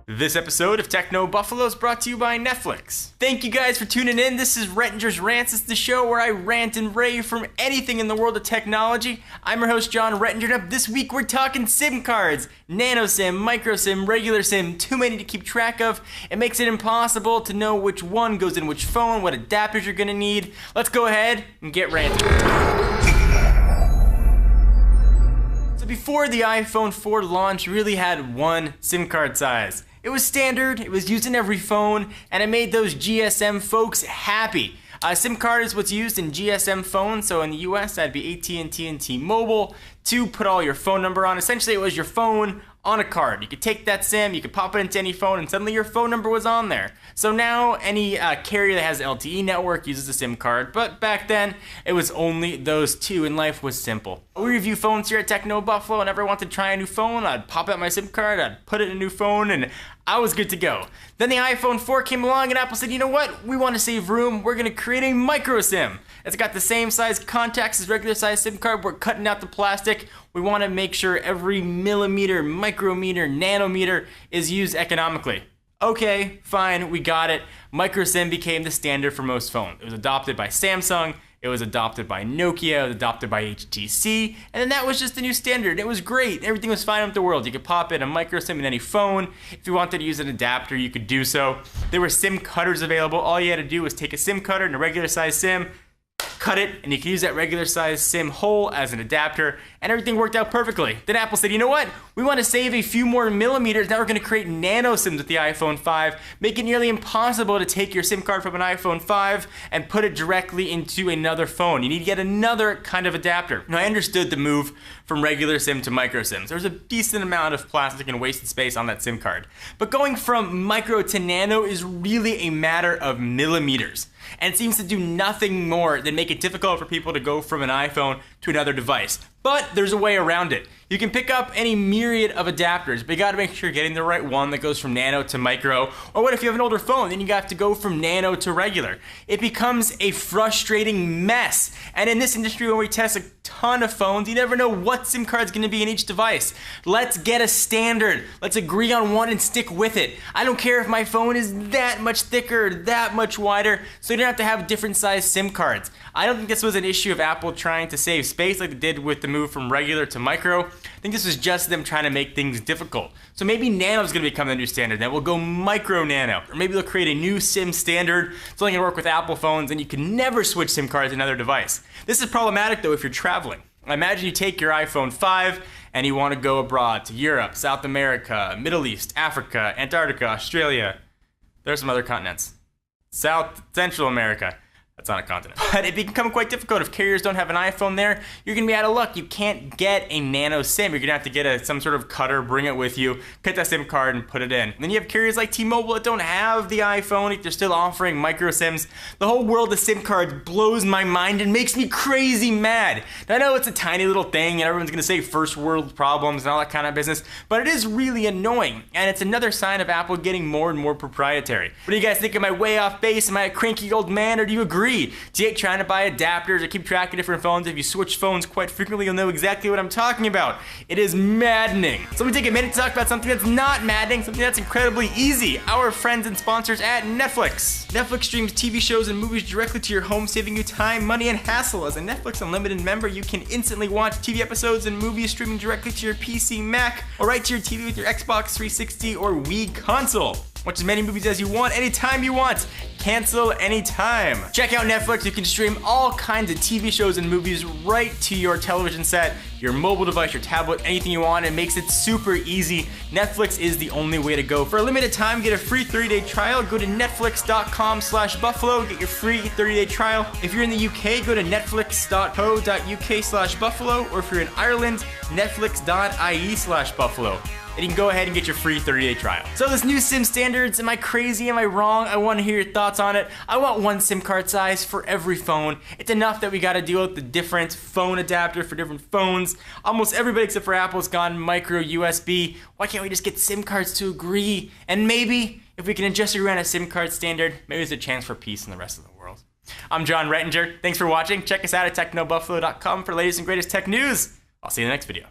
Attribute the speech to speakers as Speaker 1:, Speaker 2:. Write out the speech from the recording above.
Speaker 1: This episode of Techno Buffalo is brought to you by Netflix. Thank you guys for tuning in. This is Rettinger's Rants. It's the show where I rant and rave from anything in the world of technology. I'm your host, John Rettinger, and up this week we're talking SIM cards. Nano SIM, micro SIM, regular SIM, too many to keep track of. It makes it impossible to know which one goes in which phone, what adapters you're gonna need. Let's go ahead and get ranting. So before the iPhone 4 launch, you really had one SIM card size. It was standard, it was used in every phone, and it made those GSM folks happy. SIM card is what's used in GSM phones, so in the US that'd be AT&T and T-Mobile to put all your phone number on. Essentially it was your phone on a card. You could take that SIM, you could pop it into any phone, and suddenly your phone number was on there. So now any carrier that has LTE network uses a SIM card, but back then it was only those two and life was simple. We review phones here at Techno Buffalo, and whenever I wanted to try a new phone, I'd pop out my SIM card, I'd put it in a new phone, and I was good to go. Then the iPhone 4 came along and Apple said, you know what, we want to save room, we're going to create a micro SIM. It's got the same size contacts as regular size SIM card, we're cutting out the plastic. We want to make sure every millimeter, micrometer, nanometer is used economically. Okay, fine, we got it. Micro SIM became the standard for most phones. It was adopted by Samsung, it was adopted by Nokia, it was adopted by HTC, and then that was just the new standard. It was great, everything was fine with the world. You could pop in a micro SIM in any phone. If you wanted to use an adapter, you could do so. There were SIM cutters available. All you had to do was take a SIM cutter and a regular size SIM, cut it, and you can use that regular size SIM hole as an adapter, and everything worked out perfectly. Then Apple said, you know what? We want to save a few more millimeters. Now we're going to create nano SIMs with the iPhone 5, make it nearly impossible to take your SIM card from an iPhone 5 and put it directly into another phone. You need to get another kind of adapter. Now I understood the move from regular SIM to micro SIMs. There was a decent amount of plastic and wasted space on that SIM card. But going from micro to nano is really a matter of millimeters. And it seems to do nothing more than make it difficult for people to go from an iPhone to another device. But there's a way around it. You can pick up any myriad of adapters, but you gotta make sure you're getting the right one that goes from nano to micro. Or what if you have an older phone, then you got to go from nano to regular. It becomes a frustrating mess. And in this industry, when we test a ton of phones, you never know what SIM card's gonna be in each device. Let's get a standard. Let's agree on one and stick with it. I don't care if my phone is that much thicker, that much wider, so you don't have to have different size SIM cards. I don't think this was an issue of Apple trying to save space like they did with the move from regular to micro. I think this was just them trying to make things difficult. So maybe nano is going to become the new standard. Then we'll go micro nano. Or maybe they'll create a new SIM standard. It's only going to work with Apple phones and you can never switch SIM cards to another device. This is problematic though if you're traveling. Imagine you take your iPhone 5 and you want to go abroad to Europe, South America, Middle East, Africa, Antarctica, Australia. There are some other continents. Central America. That's not a continent. But it become quite difficult if carriers don't have an iPhone there. You're gonna be out of luck. You can't get a nano SIM. You're gonna have to get some sort of cutter, bring it with you, cut that SIM card and put it in. And then you have carriers like T-Mobile that don't have the iPhone. They're still offering micro SIMs. The whole world of SIM cards blows my mind and makes me crazy mad. Now, I know it's a tiny little thing and everyone's gonna say first world problems and all that kind of business, but it is really annoying. And it's another sign of Apple getting more and more proprietary. What do you guys think? Am I way off base? Am I a cranky old man, or do you agree? Do you hate trying to buy adapters or keep track of different phones? If you switch phones quite frequently, you'll know exactly what I'm talking about. It is maddening. So we take a minute to talk about something that's not maddening, something that's incredibly easy. Our friends and sponsors at Netflix. Netflix streams TV shows and movies directly to your home, saving you time, money, and hassle. As a Netflix Unlimited member, you can instantly watch TV episodes and movies streaming directly to your PC, Mac, or right to your TV with your Xbox 360 or Wii console. Watch as many movies as you want, anytime you want. Cancel anytime. Check out Netflix. You can stream all kinds of TV shows and movies right to your television set, your mobile device, your tablet, anything you want. It makes it super easy. Netflix is the only way to go. For a limited time, get a free 30-day trial. Go to netflix.com/buffalo. Get your free 30-day trial. If you're in the UK, go to netflix.co.uk/buffalo. Or if you're in Ireland, netflix.ie/buffalo. And you can go ahead and get your free 30-day trial. So this new SIM standards, am I crazy? Am I wrong? I want to hear your thoughts on it. I want one SIM card size for every phone. It's enough that we got to deal with the different phone adapter for different phones. Almost everybody except for Apple has gone micro USB. Why can't we just get SIM cards to agree? And maybe if we can just agree on a SIM card standard, maybe there's a chance for peace in the rest of the world. I'm John Rettinger. Thanks for watching. Check us out at technobuffalo.com for the latest and greatest tech news. I'll see you in the next video.